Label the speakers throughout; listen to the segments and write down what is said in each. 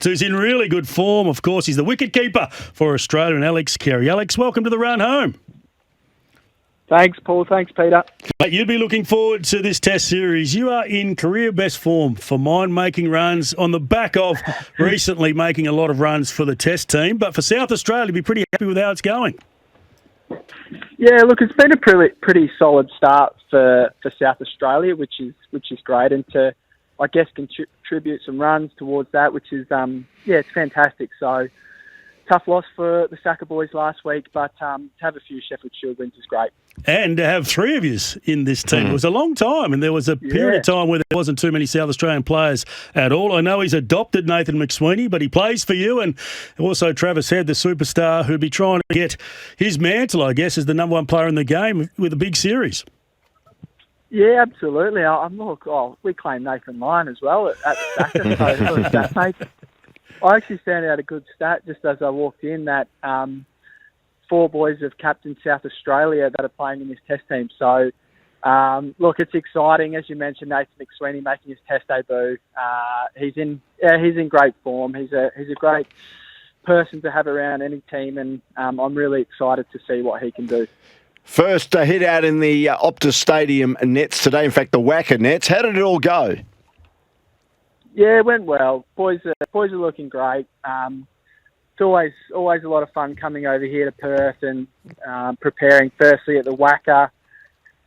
Speaker 1: Who's in really good form. Of course, he's the wicketkeeper for Australia, and Alex Carey. Alex, welcome to the run home.
Speaker 2: Thanks, Paul. Thanks, Peter.
Speaker 1: Mate, you'd be looking forward to this Test series. You are in career best form for making runs on the back of recently making a lot of runs for the Test team. But for South Australia, you'd be pretty happy with how it's going.
Speaker 2: Yeah, look, it's been a pretty solid start for South Australia, which is great, and to, I guess, contribute some runs towards that, which is it's fantastic. So tough loss for the Saka boys last week, but to have a few Sheffield Shield wins is great.
Speaker 1: And to have three of yous in this team. It was a long time, and there was a period of time where there wasn't too many South Australian players at all. I know he's adopted Nathan McSweeney, but he plays for you, and also Travis Head, the superstar, who'd be trying to get his mantle, I guess, as the number one player in the game with a big series.
Speaker 2: Yeah, absolutely. We claim Nathan Lyon as well at the Saka, so mate. I actually found out a good stat just as I walked in that 4 boys have captained South Australia that are playing in this Test team. So, look, it's exciting. As you mentioned, Nathan McSweeney making his Test debut. He's in great form. He's a great person to have around any team, and I'm really excited to see what he can do.
Speaker 3: First hit out in the Optus Stadium nets today. In fact, the Wacker nets. How did it all go?
Speaker 2: Yeah, it went well. Boys are looking great. It's always a lot of fun coming over here to Perth and preparing firstly at the Wacker,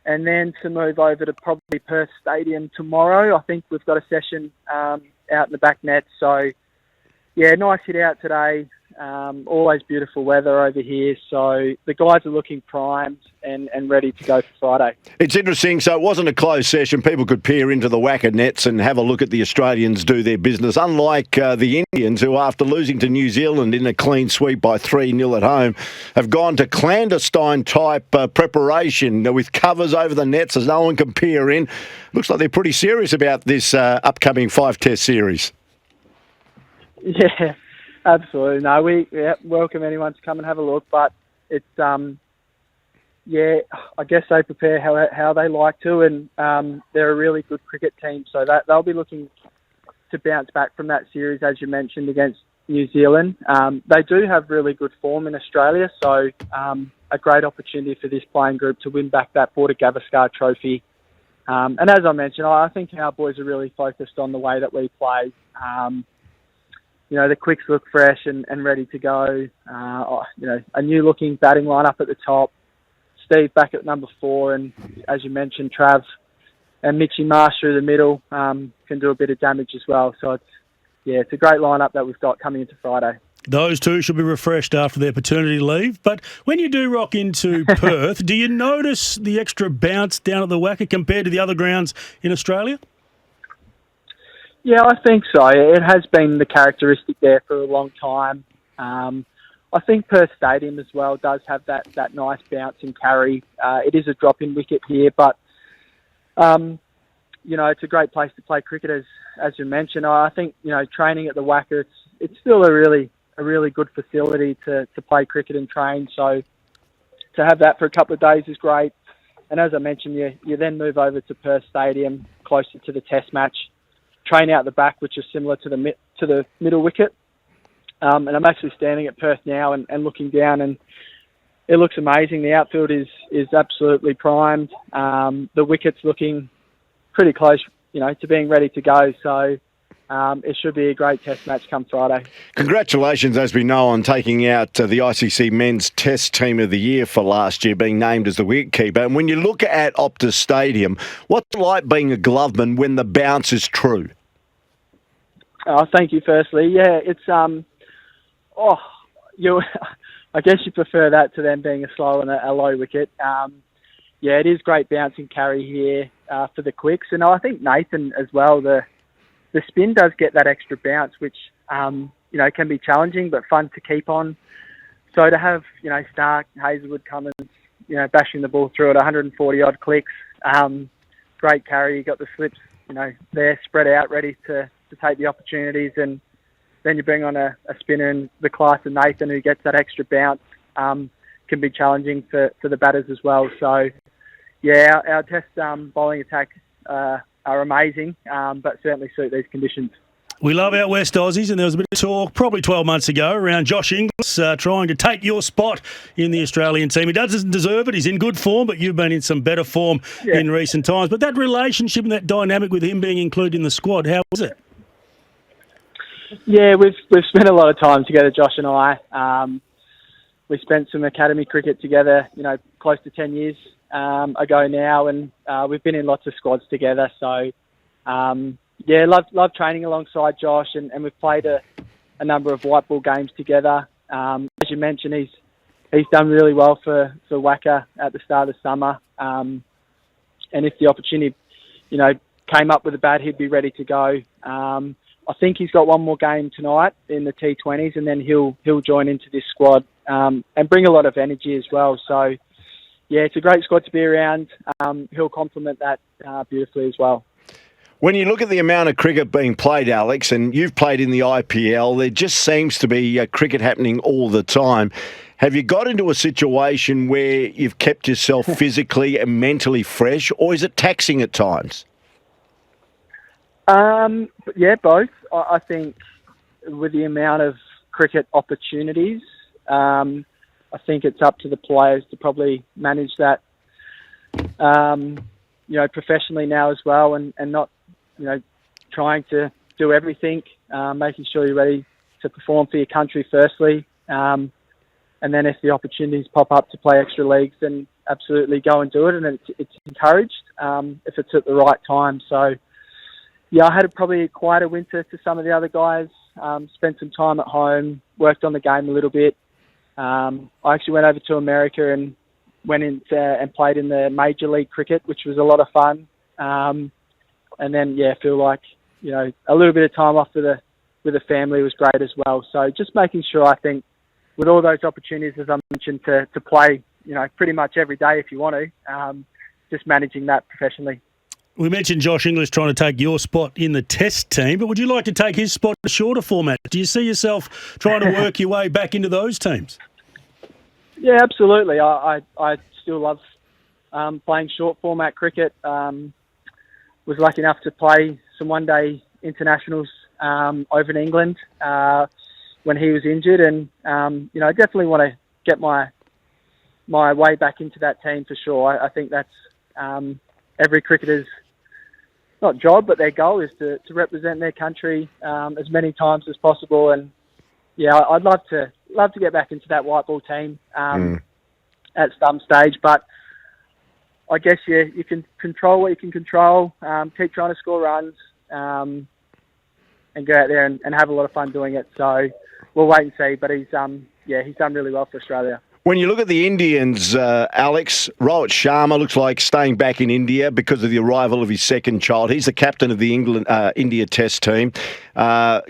Speaker 2: and then to move over to probably Perth Stadium tomorrow. I think we've got a session out in the back net. So, yeah, nice hit out today. Always beautiful weather over here. So the guys are looking primed and ready to go for Friday.
Speaker 3: It's interesting. So it wasn't a closed session. People could peer into the Wacker nets and have a look at the Australians do their business. Unlike the Indians, who after losing to New Zealand in a clean sweep by 3-0 at home, have gone to clandestine-type preparation with covers over the nets as no one can peer in. Looks like they're pretty serious about this upcoming 5-test series.
Speaker 2: Yeah. Absolutely. No, we welcome anyone to come and have a look, but it's, I guess they prepare how they like to, and they're a really good cricket team, so that they'll be looking to bounce back from that series, as you mentioned, against New Zealand. They do have really good form in Australia, so a great opportunity for this playing group to win back that Border Gavaskar trophy. And as I mentioned, I think our boys are really focused on the way that we play. The quicks look fresh and ready to go. A new-looking batting lineup at the top. Steve back at number 4, and as you mentioned, Trav and Mitchy Marsh through the middle can do a bit of damage as well. So it's a great lineup that we've got coming into Friday.
Speaker 1: Those two should be refreshed after their paternity leave. But when you do rock into Perth, do you notice the extra bounce down at the Wacker compared to the other grounds in Australia?
Speaker 2: Yeah, I think so. It has been the characteristic there for a long time. I think Perth Stadium as well does have that nice bounce and carry. It is a drop-in wicket here, but it's a great place to play cricket, as you mentioned. I think training at the Wacker, it's still a really good facility to play cricket and train. So to have that for a couple of days is great. And as I mentioned, you then move over to Perth Stadium, closer to the Test match. Train out the back, which is similar to the middle wicket. And I'm actually standing at Perth now and looking down, and it looks amazing. The outfield is absolutely primed. The wicket's looking pretty close, to being ready to go. So it should be a great Test match come Friday.
Speaker 3: Congratulations, as we know, on taking out the ICC Men's Test Team of the Year for last year, being named as the wicketkeeper. And when you look at Optus Stadium, what's it like being a gloveman when the bounce is true?
Speaker 2: Oh, thank you, firstly. Yeah, it's, I guess you prefer that to them being a slow and a low wicket. It is great bounce and carry here for the quicks. And I think Nathan as well, the spin does get that extra bounce, which, can be challenging but fun to keep on. So to have, Stark, Hazelwood come and, bashing the ball through at 140-odd clicks, great carry. You got the slips, there spread out, ready to take the opportunities. And then you bring on a spinner in the class of Nathan who gets that extra bounce, can be challenging for the batters as well. So, our Test bowling attack are amazing, but certainly suit these conditions.
Speaker 1: We love our West Aussies, and there was a bit of talk probably 12 months ago around Josh Inglis trying to take your spot in the Australian team. He doesn't deserve it. He's in good form, but you've been in some better form in recent times. But that relationship and that dynamic with him being included in the squad, how was it?
Speaker 2: Yeah, we've spent a lot of time together, Josh and I. We spent some academy cricket together, close to 10 years ago now, and we've been in lots of squads together. So, love training alongside Josh, and we've played a number of white ball games together. As you mentioned, he's done really well for Wacker at the start of the summer. And if the opportunity, came up with a bat, he'd be ready to go. I think he's got one more game tonight in the T20s, and then he'll join into this squad and bring a lot of energy as well. So, yeah, it's a great squad to be around. He'll complement that beautifully as well.
Speaker 3: When you look at the amount of cricket being played, Alex, and you've played in the IPL, there just seems to be cricket happening all the time. Have you got into a situation where you've kept yourself physically and mentally fresh, or is it taxing at times?
Speaker 2: Yeah, both. I think with the amount of cricket opportunities, I think it's up to the players to probably manage that, professionally now as well, and not, trying to do everything, making sure you're ready to perform for your country firstly. And then if the opportunities pop up to play extra leagues, then absolutely go and do it. And it's encouraged if it's at the right time. So, yeah, I had probably quite a winter to some of the other guys. Spent some time at home, worked on the game a little bit. I actually went over to America and went in and played in the Major League Cricket, which was a lot of fun. And then, feel like, a little bit of time off with the family was great as well. So just making sure, I think, with all those opportunities, as I mentioned, to play, pretty much every day if you want to, just managing that professionally.
Speaker 1: We mentioned Josh Inglis trying to take your spot in the Test team, but would you like to take his spot in a shorter format? Do you see yourself trying to work your way back into those teams?
Speaker 2: Yeah, absolutely. I still love playing short format cricket. Was lucky enough to play some one-day internationals over in England when he was injured, and I definitely want to get my way back into that team for sure. I think that's every cricketer's not job, but their goal is to represent their country as many times as possible. And yeah, I'd love to get back into that white ball team at some stage, but I guess you can control what you can control, keep trying to score runs, and go out there and have a lot of fun doing it. So we'll wait and see. But he's done really well for Australia.
Speaker 3: When you look at the Indians, Alex, Rohit Sharma looks like staying back in India because of the arrival of his second child. He's the captain of the India Test team.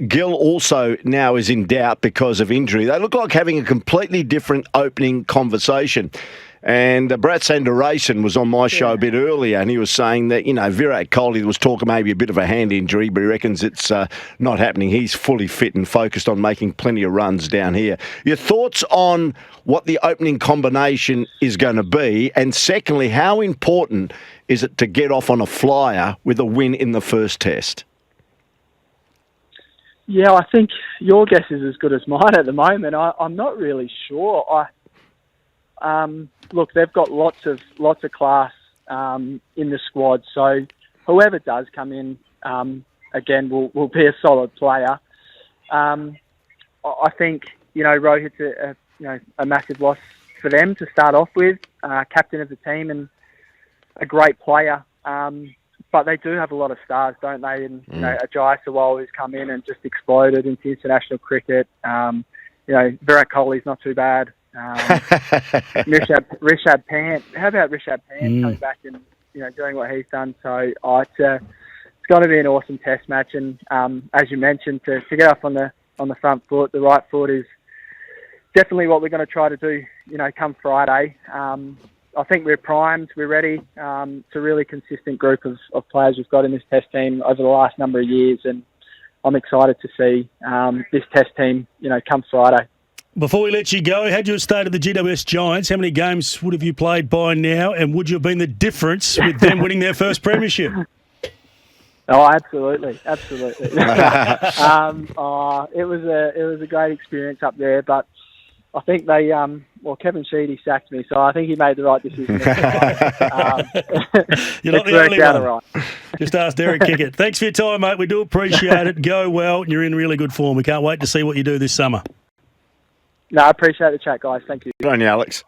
Speaker 3: Gill also now is in doubt because of injury. They look like having a completely different opening conversation. And Bharat Sundaresan was on my show a bit earlier, and he was saying that, Virat Kohli was talking maybe a bit of a hand injury, but he reckons it's not happening. He's fully fit and focused on making plenty of runs down here. Your thoughts on what the opening combination is going to be? And secondly, how important is it to get off on a flyer with a win in the first test?
Speaker 2: Yeah, I think your guess is as good as mine at the moment. I'm not really sure. Look, they've got lots of class in the squad, so whoever does come in, again, will be a solid player. I think Rohit's a massive loss for them to start off with, captain of the team and a great player. But they do have a lot of stars, don't they? And Ajay Sawal has come in and just exploded into international cricket. Virat Kohli's not too bad. Rishabh Pant. How about Rishabh Pant coming back and doing what he's done? So it's going to be an awesome Test match. And as you mentioned, to get up on the front foot, the right foot is definitely what we're going to try to do. Come Friday. I think we're primed. We're ready. It's a really consistent group of players we've got in this Test team over the last number of years, and I'm excited to see this Test team come Friday.
Speaker 1: Before we let you go, had you stayed at the GWS Giants, how many games would have you played by now, and would you have been the difference with them winning their first premiership?
Speaker 2: Oh, absolutely. It was a great experience up there, but I think they Kevin Sheedy sacked me, so I think he made the right decision.
Speaker 1: You're not the only one.
Speaker 2: Right.
Speaker 1: Just ask Derek Kickett. Thanks for your time, mate. We do appreciate it. Go well, and you're in really good form. We can't wait to see what you do this summer.
Speaker 2: No, I appreciate the chat, guys. Thank you.
Speaker 3: Good on you, Alex.